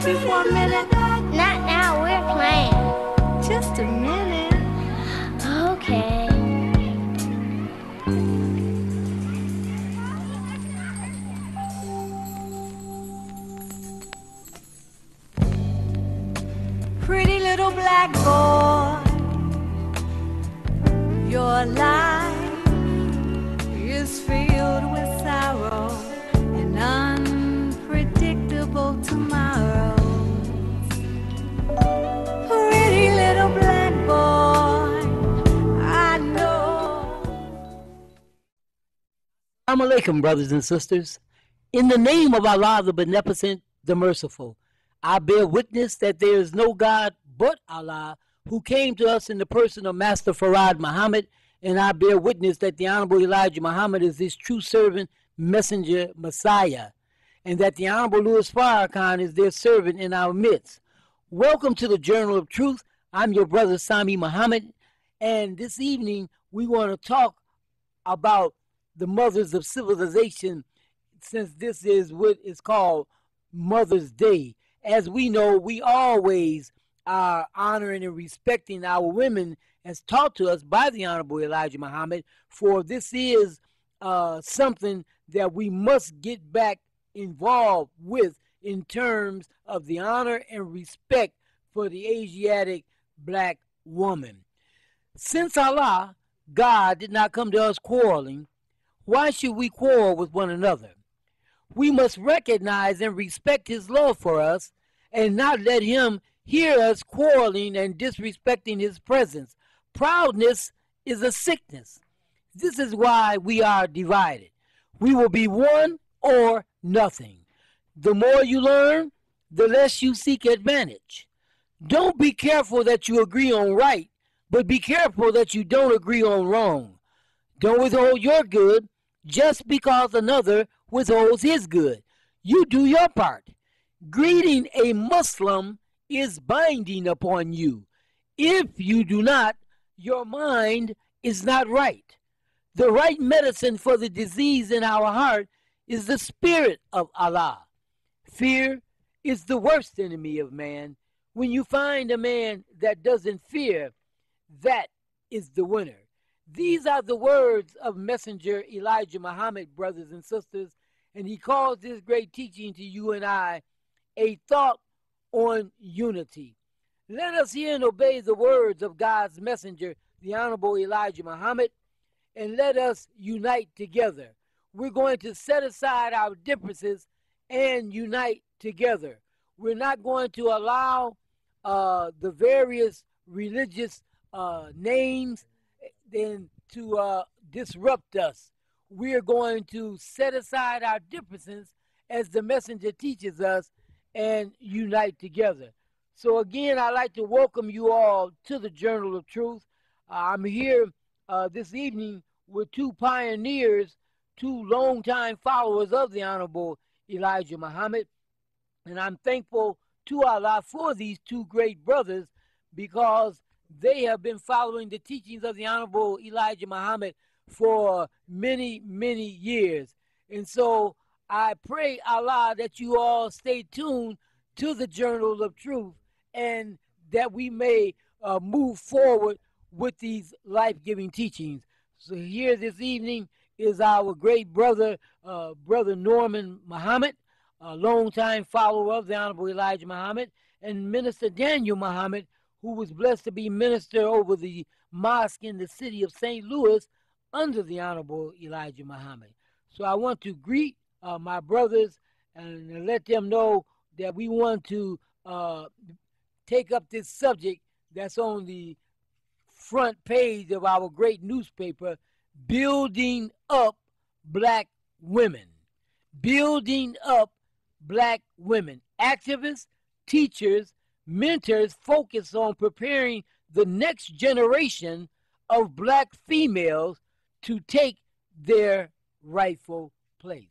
me for a minute? Not now, we're playing. Just a minute. Okay. Pretty little black boy, your life is filled with sorrow and unpredictable tomorrows. Pretty little black boy, I know. Assalamu alaikum, brothers and sisters. In the name of Allah, the Beneficent, the Merciful, I bear witness that there is no God but Allah who came to us in the person of Master Farad Muhammad, and I bear witness that the Honorable Elijah Muhammad is his true servant, messenger, Messiah, and that the Honorable Louis Farrakhan is their servant in our midst. Welcome to the Journal of Truth. I'm your brother Sami Muhammad, and this evening we want to talk about the mothers of civilization, since this is what is called Mother's Day. As we know, we always are honoring and respecting our women as taught to us by the Honorable Elijah Muhammad, for this is something that we must get back involved with in terms of the honor and respect for the Asiatic black woman. Since Allah, God, did not come to us quarreling, why should we quarrel with one another? We must recognize and respect his love for us and not let him hear us quarreling and disrespecting his presence. Proudness is a sickness. This is why we are divided. We will be one or nothing. The more you learn, the less you seek advantage. Don't be careful that you agree on right, but be careful that you don't agree on wrong. Don't withhold your good just because another withholds his good. You do your part. Greeting a Muslim is binding upon you. If you do not, your mind is not right. The right medicine for the disease in our heart is the spirit of Allah. Fear is the worst enemy of man. When you find a man that doesn't fear, that is the winner. These are the words of Messenger Elijah Muhammad, brothers and sisters, and he calls this great teaching to you and I a thought on unity. Let us hear and obey the words of God's messenger, the Honorable Elijah Muhammad, and let us unite together. We're going to set aside our differences and unite together. We're not going to allow the various religious names then to disrupt us. We are going to set aside our differences as the messenger teaches us and unite together. So again, I'd like to welcome you all to the Journal of Truth. I'm here this evening with two pioneers, two longtime followers of the Honorable Elijah Muhammad. And I'm thankful to Allah for these two great brothers, because they have been following the teachings of the Honorable Elijah Muhammad for many, many years. And so I pray, Allah, that you all stay tuned to the Journal of Truth and that we may move forward with these life-giving teachings. So here this evening is our great brother, Brother Norman Muhammad, a longtime follower of the Honorable Elijah Muhammad, and Minister Daniel Muhammad, who was blessed to be minister over the mosque in the city of St. Louis under the Honorable Elijah Muhammad. So I want to greet my brothers and let them know that we want to take up this subject that's on the front page of our great newspaper, Building Up Black Women. Building Up Black Women. Activists, teachers, mentors focus on preparing the next generation of black females to take their rightful place.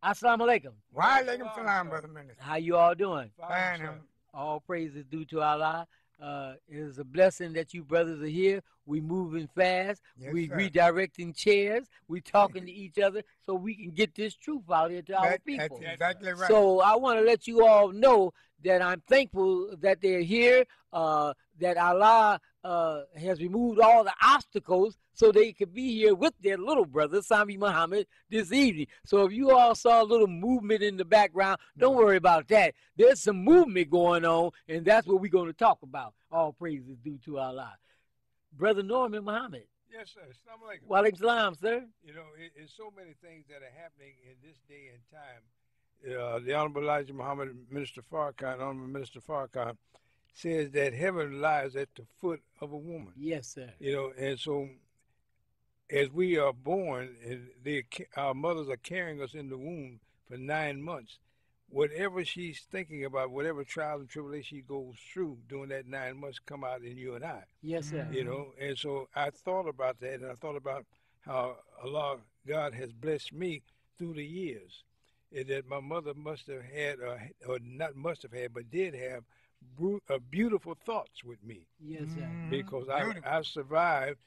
Assalamu alaikum. Wa alaikum salam, Brother Minister. How you all doing? Fine. All praise is due to Allah. It is a blessing that you brothers are here. We moving fast. Yes, We sir. redirecting chairs. We talking to each other so we can get this truth out here to our That's people. exactly right. So I want to let you all know that I'm thankful that they're here. That Allah has removed all the obstacles so they could be here with their little brother Sami Muhammad this evening. So if you all saw a little movement in the background, don't worry about that. There's some movement going on, and that's what we're going to talk about. All praise is due to Allah. Brother Norman Muhammad. Yes, sir. Assalamu alaikum. Walaikum salam, sir. You know, it's so many things that are happening in this day and time. The Honorable Elijah Muhammad, Minister Farrakhan, Honorable Minister Farrakhan, says that heaven lies at the foot of a woman. Yes, sir. You know, and so as we are born, and our mothers are carrying us in the womb for 9 months, whatever she's thinking about, whatever trials and tribulation she goes through during that 9 months, come out in you and I. Yes, sir. You know, and so I thought about that, and I thought about how Allah, God has blessed me through the years, and that my mother must have had, or not must have had, but did have beautiful thoughts with me, Yes, sir. because Beautiful. I survived.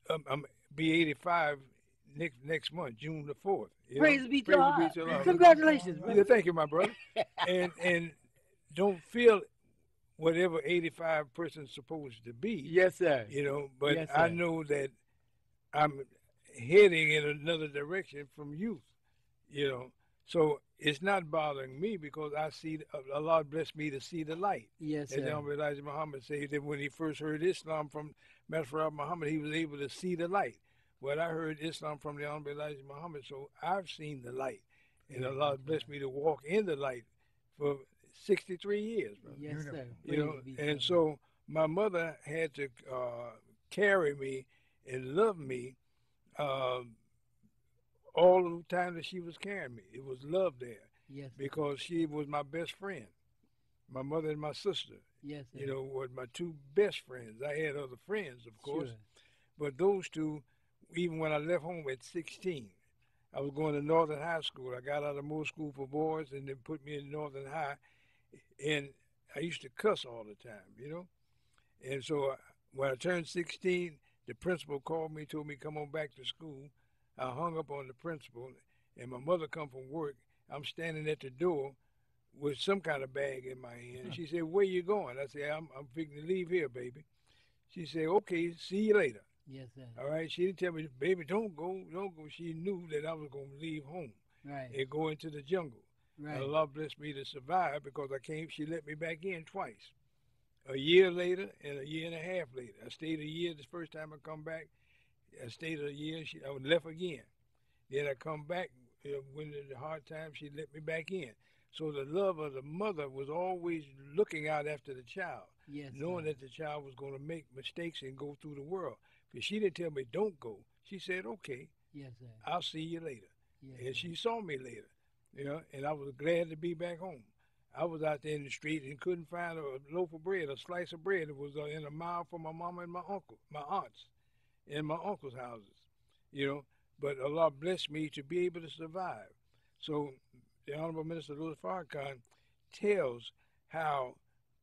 I'm be 85 next month, June the 4th. you know. Praise be to Allah. Allah. Congratulations, Yeah, brother. thank you, my brother. and don't feel whatever 85 person's supposed to be. Yes, sir. You know, but Yes, I sir. know that I'm heading in another direction from youth, you know. So it's not bothering me because I see Allah blessed me to see the light. Yes, As sir. Honorable Elijah Muhammad said that when he first heard Islam from Master Muhammad, he was able to see the light. Well, I heard Islam from the Honorable Elijah Muhammad, so I've seen the light. And Allah blessed me to walk in the light for 63 years, brother. Yes, sir. You know, Praise be to and Allah. so my mother had to carry me and love me all the time that she was carrying me. It was love there Yes, sir. because she was my best friend. My mother and my sister, Yes, sir. you know, were my two best friends. I had other friends, of course, Sure. but those two, even when I left home at 16, I was going to Northern High School. I got out of Moore School for Boys and then put me in Northern High. And I used to cuss all the time, you know. And so when I turned 16, the principal called me, told me, come on back to school. I hung up on the principal, and my mother come from work. I'm standing at the door with some kind of bag in my hand. And she said, where you going? I said, I'm fixing to leave here, baby. She said, okay, see you later. Yes, sir. All right. She didn't tell me, baby, don't go. She knew that I was going to leave home Right. and go into the jungle. Right. And Allah blessed me to survive because I came. She let me back in twice. A year later and a year and a half later. I stayed a year the first time I come back. I stayed a year. I left again. Then I come back. When in the hard times, she let me back in. So the love of the mother was always looking out after the child, Yes, knowing sir. that the child was going to make mistakes and go through the world. But she didn't tell me, don't go. She said, okay, Yes, sir. I'll see you later. Yes, And sir. she saw me later, you know, and I was glad to be back home. I was out there in the street and couldn't find a loaf of bread, a slice of bread. It was in a mile from my mama and my uncle, my aunts, and my uncle's houses, you know. But Allah blessed me to be able to survive. So the Honorable Minister Louis Farrakhan tells how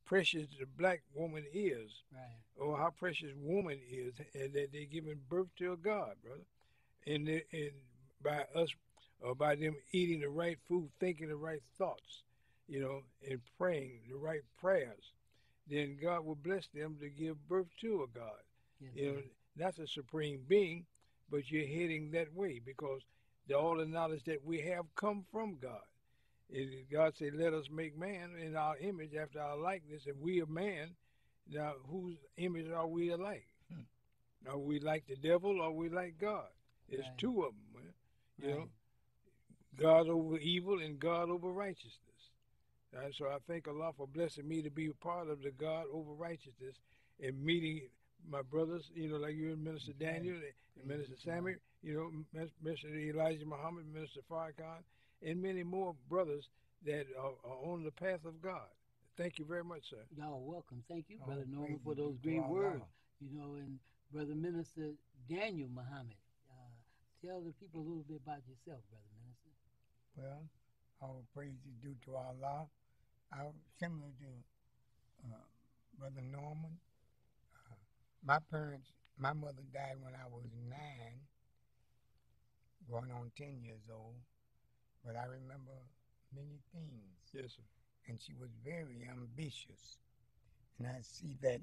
precious the black woman is, Right. or how precious woman is, and that they're giving birth to a God, brother. And by us, or by them eating the right food, thinking the right thoughts, you know, and praying the right prayers, then God will bless them to give birth to a God. Yes, You know, sir. not the supreme being, but you're heading that way because all the knowledge that we have come from God. God said, let us make man in our image after our likeness, and we are man. Now, whose image are we alike? Are we like the devil or are we like God? There's Right. two of them, man. You know, Right. God over evil and God over righteousness. And so I thank Allah for blessing me to be a part of the God over righteousness and meeting my brothers, you know, like you and Minister Daniel and Minister Sammy, you know, Minister Elijah Muhammad, Minister Farrakhan, and many more brothers that are on the path of God. Thank you very much, sir. Y'all welcome. Thank you, Oh, Brother Norman, praise for be those to great Allah. words. You know, and Brother Minister Daniel Muhammad, tell the people a little bit about yourself, Brother Minister. Well, all praise is due to Allah. Similar to Brother Norman. My mother died when I was 9, going on 10 years old. But I remember many things. Yes, sir. And she was very ambitious. And I see that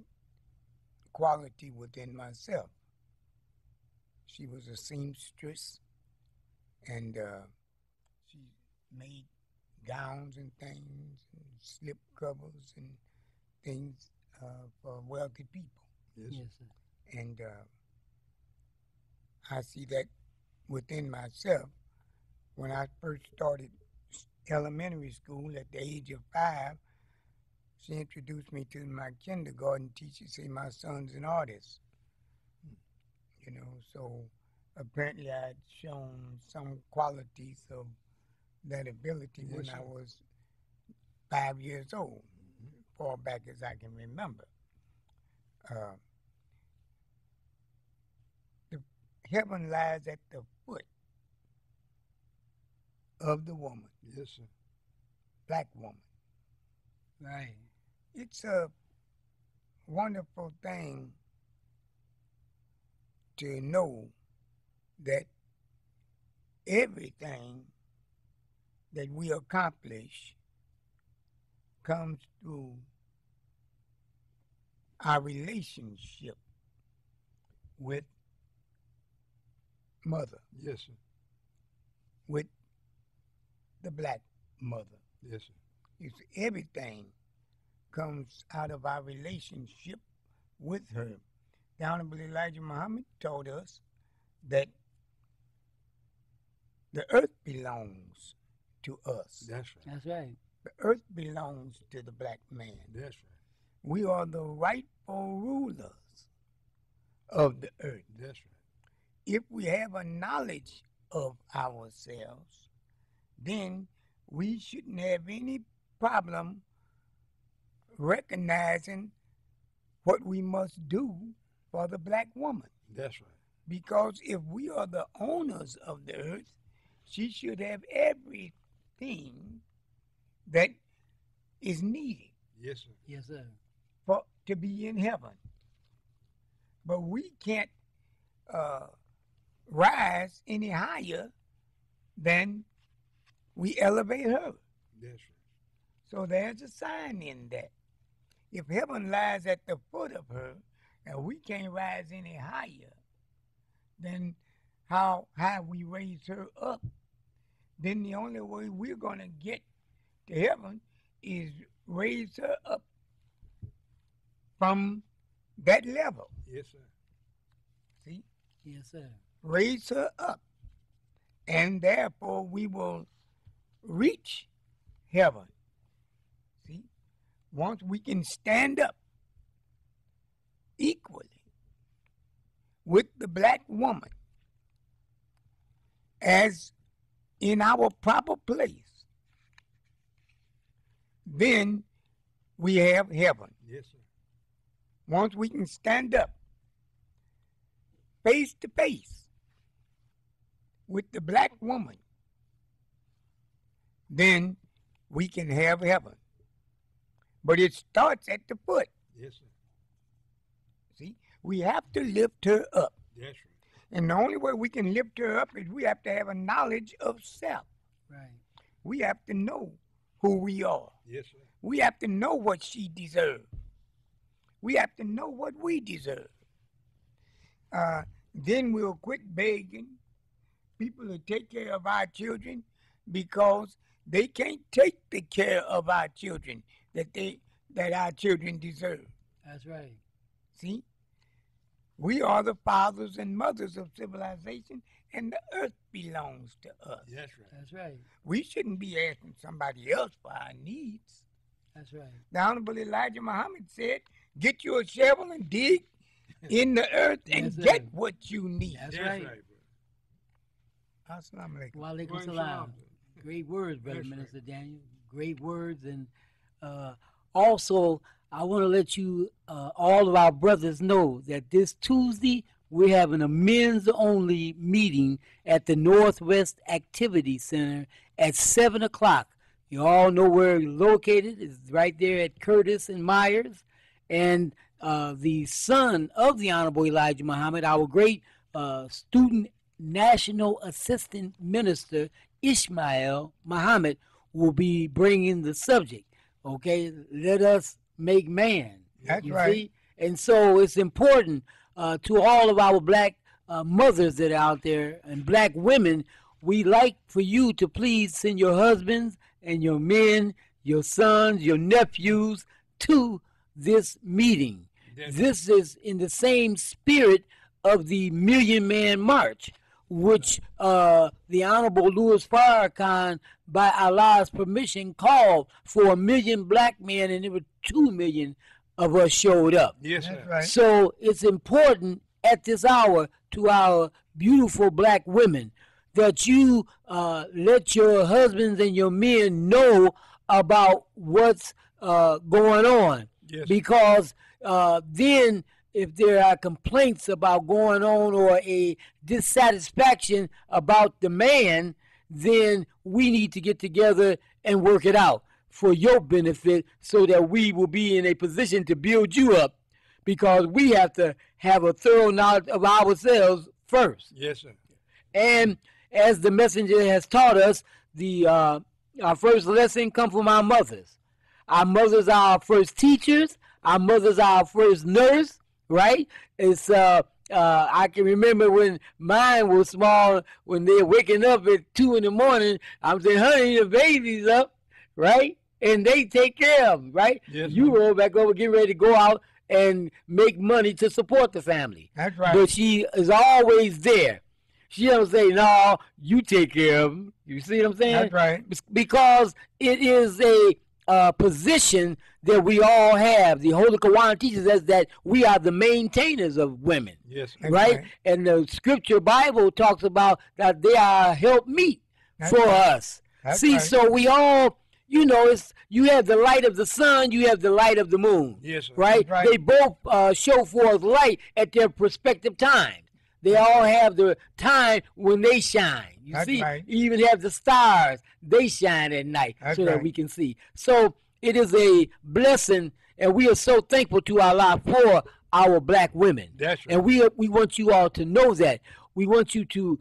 quality within myself. She was a seamstress, and she made gowns and things, and slip covers and things for wealthy people. Yes, sir. Yes, sir. And I see that within myself. When I first started elementary school at the age of 5, she introduced me to my kindergarten teacher, say my son's an artist. You know, so apparently I had shown some qualities of that ability Yes, when sir. I was 5 years old, far back as I can remember. The heaven lies at the foot of the woman, Yes, sir. black woman. Right. It's a wonderful thing to know that everything that we accomplish comes through our relationship with mother, Yes, sir. with the black mother. Yes, sir. You see, everything comes out of our relationship with her. The Honorable Elijah Muhammad told us that the earth belongs to us. That's right. That's right. The earth belongs to the black man. That's right. We are the rightful rulers of the earth. That's right. If we have a knowledge of ourselves, then we shouldn't have any problem recognizing what we must do for the black woman. That's right. Because if we are the owners of the earth, she should have everything that is needed Yes, sir. Yes, sir. for to be in heaven. But we can't rise any higher than we elevate her. That's right. So there's a sign in that. If heaven lies at the foot of her and we can't rise any higher, then how high we raise her up, then the only way we're going to get to heaven is raise her up from that level. Yes, sir. See? Yes, sir. Raise her up. And therefore we will reach heaven. See? Once we can stand up equally with the black woman as in our proper place, then we have heaven. Yes, sir. Once we can stand up face to face with the black woman, then we can have heaven. But it starts at the foot. Yes, sir. See, we have to lift her up. That's right. And the only way we can lift her up is we have to have a knowledge of self. Right. We have to know who we are. Yes, sir. We have to know what she deserves. We have to know what we deserve. Then we'll quit begging people to take care of our children because they can't take the care of our children that our children deserve. That's right. See? We are the fathers and mothers of civilization, and the earth belongs to us. That's right. That's right. We shouldn't be asking somebody else for our needs. That's right. The Honorable Elijah Muhammad said, get you a shovel and dig in the earth and Yes, sir. get what you need. That's That's right. right, bro. Assalamu alaikum. Wa alaikum Wa salam. salam. Great words, Brother That's right. Minister Daniel. Great words. And also, I want to let you, all of our brothers, know that this Tuesday, we're having a men's only meeting at the Northwest Activity Center at 7 o'clock. You all know where it's located. It's right there at Curtis and Myers. and the son of the Honorable Elijah Muhammad, our great student national assistant minister Ishmael Muhammad, will be bringing the subject. Okay, let us make man. That's you right. see? And so it's important to all of our black mothers that are out there and black women. We like for you to please send your husbands and your men, your sons, your nephews to this meeting. Yes. This is in the same spirit of the Million Man March, which the Honorable Louis Farrakhan, by Allah's permission, called for 1 million black men, and there were 2 million of us showed up. Yes, That's sir. right. So it's important at this hour to our beautiful black women that you let your husbands and your men know about what's going on. Yes. Because then if there are complaints about going on or a dissatisfaction about the man, then we need to get together and work it out for your benefit so that we will be in a position to build you up, because we have to have a thorough knowledge of ourselves first. Yes, sir. And as the messenger has taught us, our first lesson comes from our mothers. Our mothers are our first teachers. Our mothers are our first nurse, right? It's I can remember when mine was small, when they're waking up at 2 in the morning, I'm saying, honey, the baby's up, right? And they take care of them, right? Yes, You ma'am. roll back over, get ready to go out and make money to support the family. That's right. But she is always there. She don't say, no, you take care of them. You see what I'm saying? That's right. Because it is a position that we all have. The Holy Quran teaches us that we are the maintainers of women, Yes, sir. That's right? right. And the scripture Bible talks about that they are helpmeet That's for right. us. That's See, right. so we all, you have the light of the sun, you have the light of the moon. Yes, sir. Right? That's right. They both show forth light at their respective times. They all have the time when they shine. You That's see, right. you even have the stars. They shine at night That's so that right. we can see. So it is a blessing, and we are so thankful to Allah for our black women. That's right. And we want you all to know that. We want you to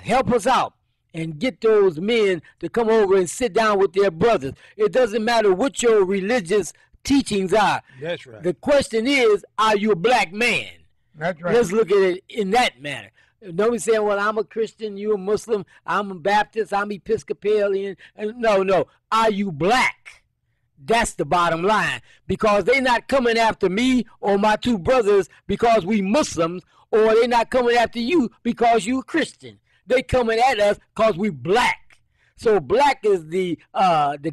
help us out and get those men to come over and sit down with their brothers. It doesn't matter what your religious teachings are. That's right. The question is, are you a black man? That's right. Let's look at it in that manner. Nobody saying, well, I'm a Christian, you're a Muslim, I'm a Baptist, I'm Episcopalian. And no. Are you black? That's the bottom line. Because they're not coming after me or my 2 brothers because we Muslims, or they're not coming after you because you're Christian. They coming at us because we black. So black is the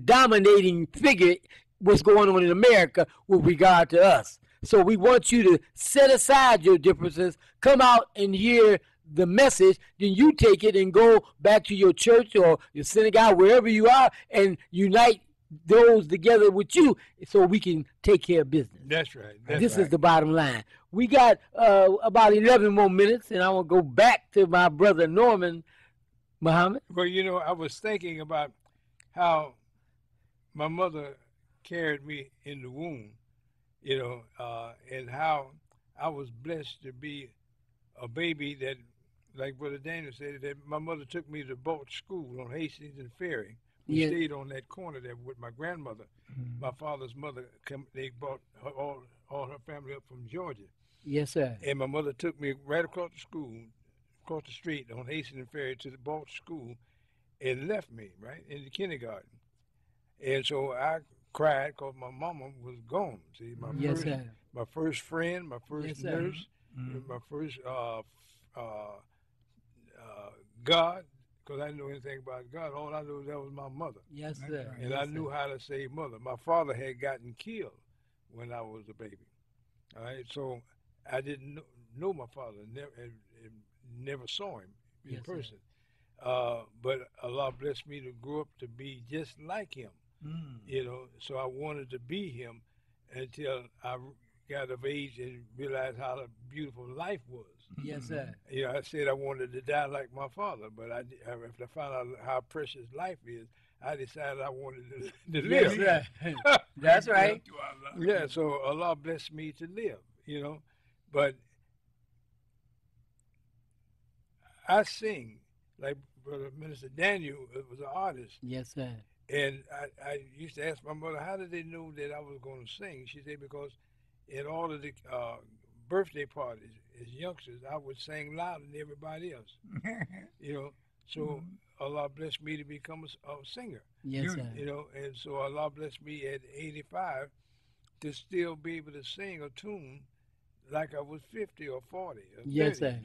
dominating figure, what's going on in America with regard to us. So we want you to set aside your differences, come out and hear the message, then you take it and go back to your church or your synagogue, wherever you are, and unite those together with you so we can take care of business. That's right. That's This right. is the bottom line. We got about 11 more minutes, and I want to go back to my brother Norman Muhammad. Well, I was thinking about how my mother carried me in the womb, and how I was blessed to be a baby that, like Brother Daniel said, that my mother took me to Bolt School on Hastings and Ferry. We Yeah. stayed on that corner there with my grandmother. My father's mother, they brought all her family up from Georgia. Yes, sir. And my mother took me right across the street on Hastings and Ferry to the Bolt School and left me, right, in the kindergarten. And so I cried because my mama was gone. See, Yes, sir. my first friend, my first Yes, sir. nurse, my first God, because I didn't know anything about God. All I knew that was my mother. Yes, That's sir. right. And Yes, I sir. knew how to say mother. My father had gotten killed when I was a baby. All right, so I didn't know my father, never saw him in Yes, sir. person. But Allah blessed me to grow up to be just like him, so I wanted to be him until I got of age and realized how beautiful life was. Yes, sir. I said I wanted to die like my father, but after I found out how precious life is, I decided I wanted to Yes, live. sir. That's right. To Yeah, so Allah blessed me to live, But I sing like Brother Minister Daniel was an artist, Yes, sir. and I used to ask my mother, how did they know that I was going to sing? She said because in all of the birthday parties as youngsters, I would sing louder than everybody else, So Allah blessed me to become a singer, Yes, sir. And so Allah blessed me at 85 to still be able to sing a tune like I was 50 or 40 or 30. Yes, sir.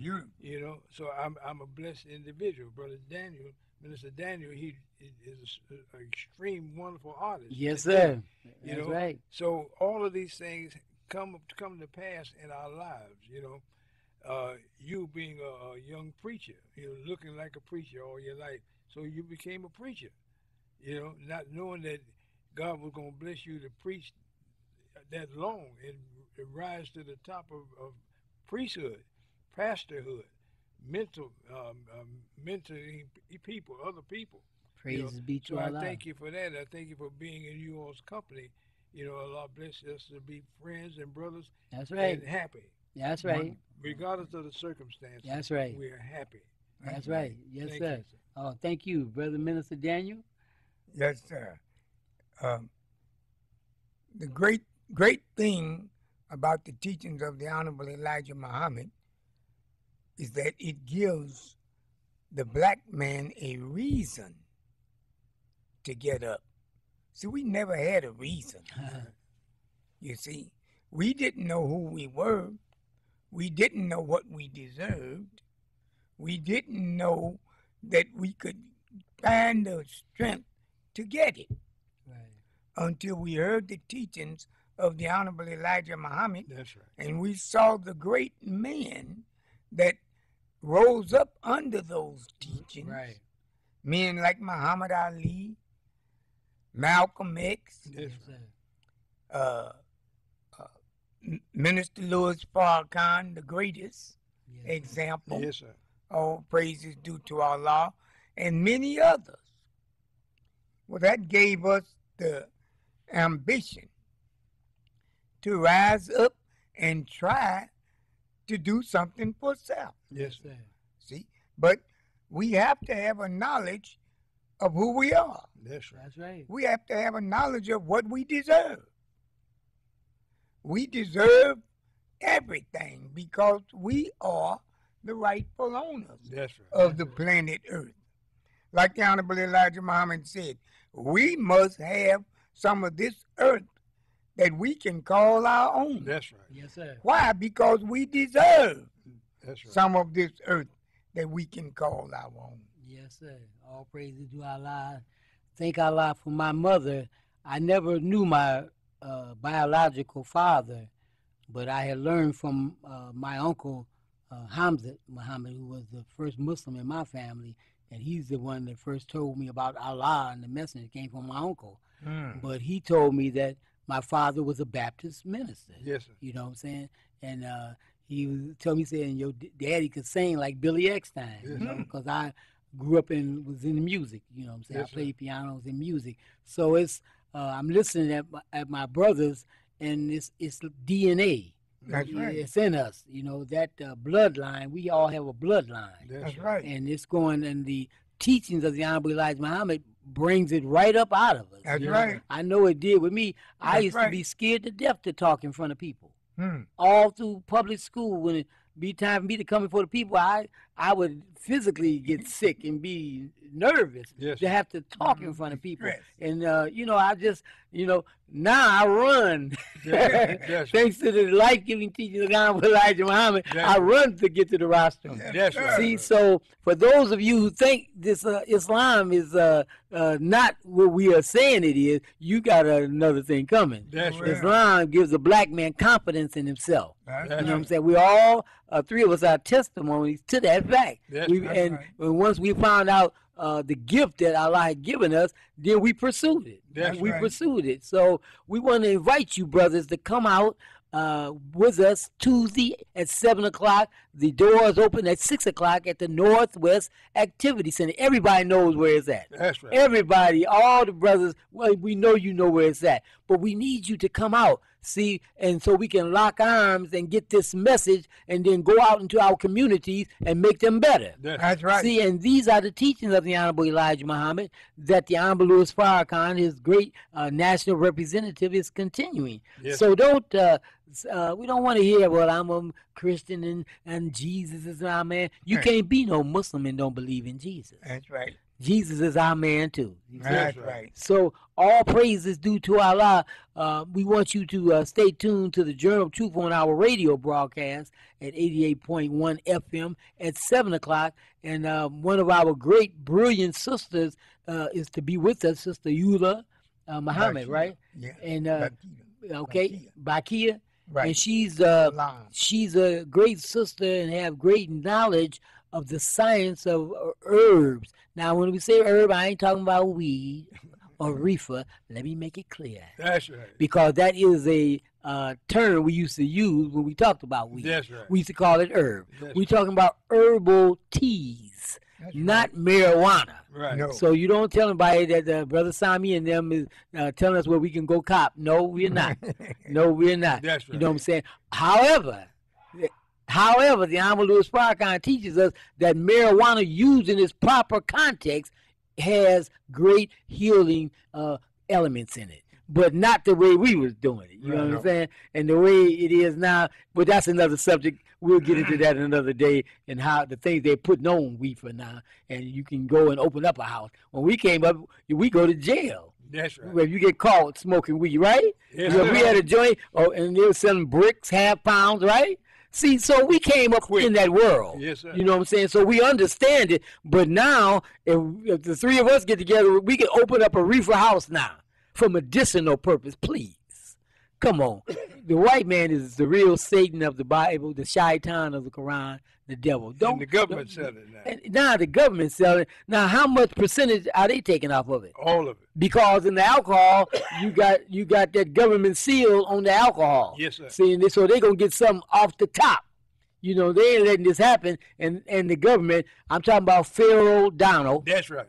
So I'm a blessed individual. Brother Daniel, Minister Daniel, he is an extreme wonderful artist. Yes, today, sir. That's right. So all of these things come to pass in our lives, you being a young preacher, looking like a preacher all your life. So you became a preacher, not knowing that God was going to bless you to preach that long and rise to the top of priesthood, pastorhood, mentoring people, other people. Praises be to So I Allah. thank you for that. I thank you for being in you all's company. Allah bless us to be friends and brothers That's right. and happy. That's right. Regardless of the circumstances. That's right. We are happy. That's right. Yes, Thank sir. you, sir. Oh, thank you, Brother Minister Daniel. Yes, sir. The great thing about the teachings of the Honorable Elijah Muhammad is that it gives the black man a reason to get up. See, we never had a reason. You see, we didn't know who we were. We didn't know what we deserved. We didn't know that we could find the strength to get it Right. until we heard the teachings of the Honorable Elijah Muhammad, That's right. and we saw the great man that rose up under those teachings. Right. Men like Muhammad Ali, Malcolm X, That's Yes, right. sir. Minister Louis Farrakhan, the greatest Yes, sir. example. Yes, sir. All praises due to Allah, and many others. Well, that gave us the ambition to rise up and try to do something for self. Yes, sir. See, but we have to have a knowledge of who we are. That's right. That's right. We have to have a knowledge of what we deserve. We deserve everything because we are the rightful owners That's right. of the planet Earth. Like the Honorable Elijah Muhammad said, we must have some of this earth that we can call our own. That's right. Yes, sir. Why? Because we deserve That's right. some of this earth that we can call our own. Yes, sir. All praises to Allah. Thank Allah for my mother. I never knew my biological father, but I had learned from my uncle Hamza Muhammad, who was the first Muslim in my family, and he's the one that first told me about Allah, and the message came from my uncle. But he told me that my father was a Baptist minister. Yes, sir. You know what I'm saying? And he told me, saying, your daddy could sing like Billy Eckstein, you know, because I grew up was in the music, you know what I'm saying? Yes, I played pianos and music. So it's, I'm listening at my brothers, and it's DNA. That's right. It's in us, you know, that bloodline. We all have a bloodline. That's right. And it's going, and the teachings of the Honorable Elijah Muhammad brings it right up out of us. That's you know? right. I know it did with me. I That's used right. to be scared to death to talk in front of people. Hmm. All through public school, when it be time for me to come before the people, I would physically get sick and be nervous Yes, to sir. have to talk in front of people. Stress. And you know, I just, you know, now I run. That's right. Thanks to the life-giving teaching of the Honorable Elijah Muhammad, That's I right. run to get to the rostrum. That's right. See, so for those of you who think this Islam is not what we are saying it is, you got another thing coming. That's right. Islam gives a black man confidence in himself. That's You know what I'm right. saying? We all, three of us, are testimonies to that fact. That's We, right. and right. once we found out the gift that Allah had given us, then we pursued it. That's we right. pursued it. So we want to invite you, brothers, to come out with us Tuesday at 7 o'clock. The doors open at 6 o'clock at the Northwest Activity Center. Everybody knows where it's at. That's right. Everybody, all the brothers, well, we know you know where it's at. But we need you to come out, see, and so we can lock arms and get this message and then go out into our communities and make them better. That's right. See, and these are the teachings of the Honorable Elijah Muhammad that the Honorable Louis Farrakhan, his great national representative, is continuing. Yes. So don't, we don't want to hear, well, I'm a Christian and Jesus is our man. You Right. can't be no Muslim and don't believe in Jesus. That's right. Jesus is our man too. You see? That's right. right. So all praise is due to Allah. We want you to stay tuned to the Journal of Truth on our radio broadcast at 88.1 FM at 7 o'clock. And one of our great, brilliant sisters is to be with us, Sister Eula Muhammad, Bakia. right? Yeah. And Bakia. okay, Bakia. Right. And she's Salam. a great sister and have great knowledge of the science of herbs. Now, when we say herb, I ain't talking about weed or reefer. Let me make it clear, That's right. because that is a term we used to use when we talked about weed. That's right. We used to call it herb. That's We're talking about herbal teas, That's not marijuana. Right. No. So you don't tell anybody that Brother Sami and them is telling us where we can go cop. No, we're not. No, we're not. That's You know what I'm right. saying? However, the Honorable Louis Farrakhan teaches us that marijuana used in its proper context has great healing elements in it, but not the way we was doing it. You know what I'm saying? And the way it is now, but that's another subject. We'll get into that another day and how the things they're putting on reefer now. And you can go and open up a house. When we came up, we go to jail. That's right. Where you get caught smoking weed, right? Yes, Well, sir. we had a joint, and they were selling bricks, half pounds, right? See, so we came up Quick. in that world. Yes, sir. You know what I'm saying? So we understand it. But now, if the three of us get together, we can open up a reefer house now for medicinal purpose, please. Come on. The white man is the real Satan of the Bible, the shaitan of the Quran, the devil. And the government said it now. And now the government selling. Now, how much percentage are they taking off of it? All of it. Because in the alcohol, you got that government seal on the alcohol. Yes, sir. See, and so they're gonna get something off the top. You know, they ain't letting this happen. And the government, I'm talking about Pharaoh Donald, That's right.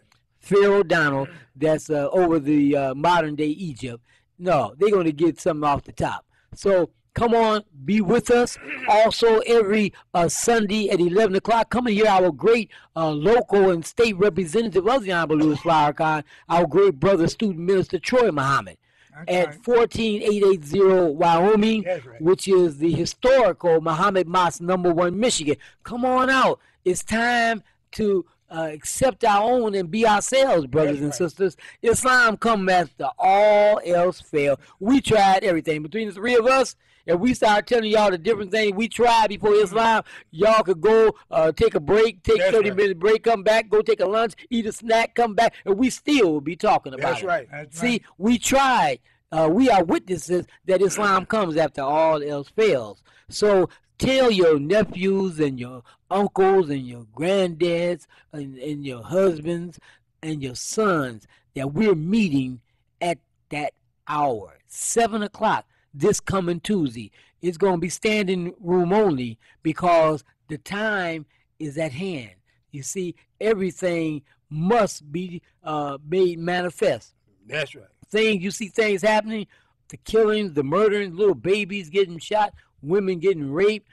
that's over the modern day Egypt. No, they're gonna get something off the top. So come on, be with us. Also, every Sunday at 11 o'clock, come and hear our great local and state representative of the Honorable Louis Farrakhan, our great brother, student minister Troy Muhammad, That's at right. 14880 Wyoming, That's right. which is the historical Muhammad Mosque #1 Michigan. Come on out. It's time to accept our own and be ourselves, brothers and That's right. sisters. Islam come after all else fail. We tried everything. Between the three of us, if we start telling y'all the different things we tried before Islam, y'all could go take a break, take That's 30-minute break, come back, go take a lunch, eat a snack, come back, and we still will be talking about That's it. right. That's See, right. we tried. We are witnesses that Islam comes after all else fails. So tell your nephews and your uncles and your granddads and your husbands and your sons that we're meeting at that hour, 7 o'clock, this coming Tuesday. It's going to be standing room only because the time is at hand. You see, everything must be made manifest. That's right. You see things happening, the killings, the murdering, little babies getting shot, women getting raped.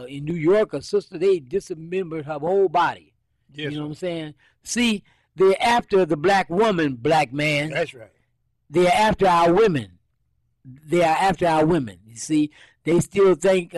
In New York, a sister, they dismembered her whole body. Yes, You know what I'm sir. saying? See, they're after the black woman, black man. That's right. They're after our women. They are after our women. You see, they still think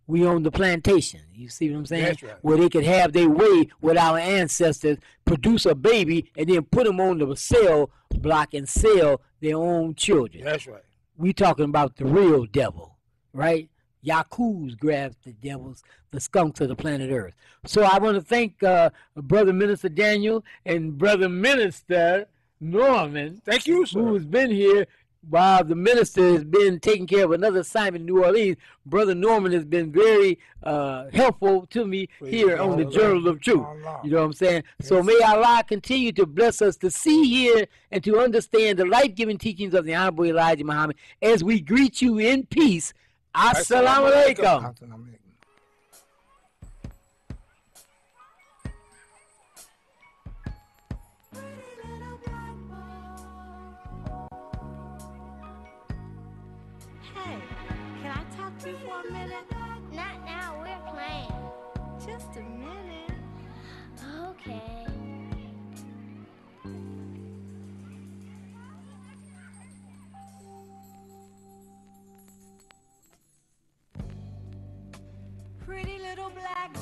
we own the plantation. You see what I'm saying? That's right. Where they could have their way with our ancestors, produce a baby, and then put them on the cell block and sell their own children. That's right. We talking about the real devil, right? Yakuz grabs the devils, the skunks of the planet Earth. So I want to thank Brother Minister Daniel and Brother Minister Norman, Thank you, sir. who has been here while the minister has been taking care of another assignment in New Orleans. Brother Norman has been very helpful to me Praise here God. on the Journal of Truth. Allah. You know what I'm saying? So may Allah continue to bless us to see, hear, and to understand the life-giving teachings of the Honorable Elijah Muhammad as we greet you in peace. Assalamu alaikum. Assalamu alaikum. Hey, can I talk to you for a minute? Not now, we're playing. Just a minute. Okay. Pretty little black